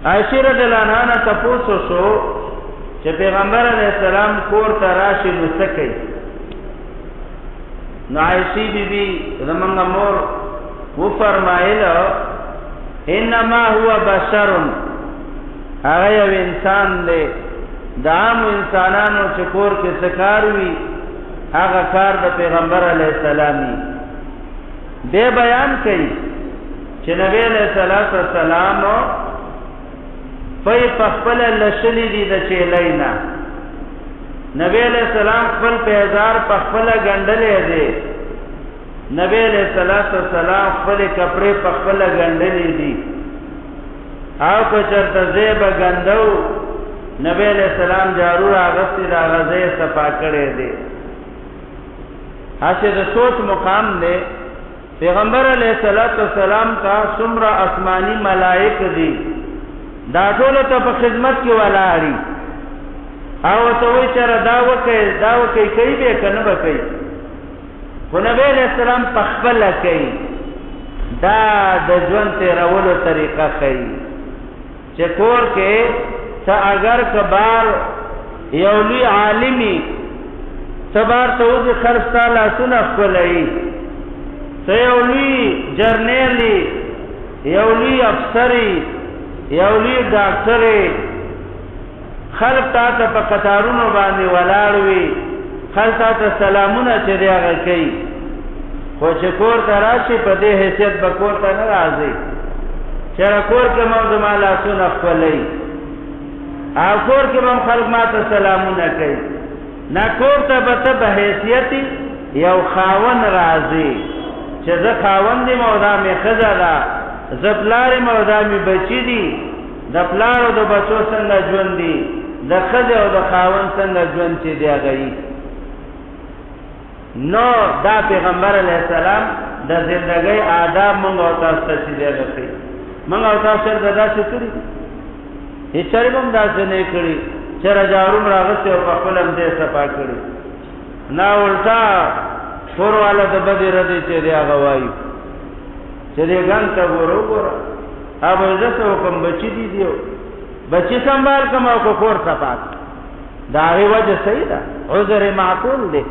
عائشہ رضی اللہ عنہا تپوسو شو چې پیغمبر علیہ السلام کور ته راشي نو څه کوي؟ نو عائشہ بی بی زمونږ مور وفرمایل انما هو بشر، هغه یو انسان دی، د عام انسانانو چې کور کې څه کار وي هغه کار د پیغمبر علیہ السلام دی بیان کوي چې نبی علیہ السلام په خپل لشلی دي د چیلینا، نبی علیہ السلام خپل پیزار په خپل ګندلې دي، نبی علیہ السلام خپل کپڑے په خپل ګندلې دي، او که چرته زیب ګندو نبی علیہ السلام جارو راغستی دا غزه صفا کړي دي. حاصل د سوچ مقام دے پیغمبر علیہ السلام کا څومره آسمانی ملائک دي دا ټول ته په خدمت کې ولاړی، او ته وی چر دا وکي کوي به کنه به کوي، خو نبی علیہ السلام په خپل کوي، دا د ژوند تیرولو طریقه کوي چې کور کې ته اگر کبار یو لوی عالمی سبار ته وځي خرڅتا لاسونه خپلوي، ته یو لوی جرنیلی، یو لوی افسری، یو لوی ډاکټرې، خلق تا ته په قطارونو باندې ولاړ وي، خلق تا ته سلامونه چې دی هغه کوي، خو چې کور ته راشي په دې حیثیت به کور ته نه راځي چېرې کور کې مو زما لاسونه خپلوي، او کور کې به خلق ما ته سلامونه کوي، نه کور ته به ته په حیثیت یو خاون راځي چې زه خاون دیم او دا مې ښځه ده، زه پلار یم او دا مې بچي دي، د پلار او د بچو څنګه ژوند دي، د ښځې او د خاون څنګه ژوند چې دی هغه یي. نو دا پیغمبر علیہ السلام د زندګۍ آداب مونږ او تاسو ته چې دی هغه ښیي، مونږ او تاسو چېرته داسې کړي دي؟ هېڅ چېرې به هم داسې نه یې کړي چې رجاروم راغستې او په خپل هم دې صفا کړي، نه الټا کور والا د بدې ردې چې دی هغه وایي چې دې ګنګ ته ګوره وګوره اب زه څه وکړم بچي دي دیو بچي سنبال کړم او که کور صفا کړم، د هغې وجه صحیح ده، عذر معقول دی.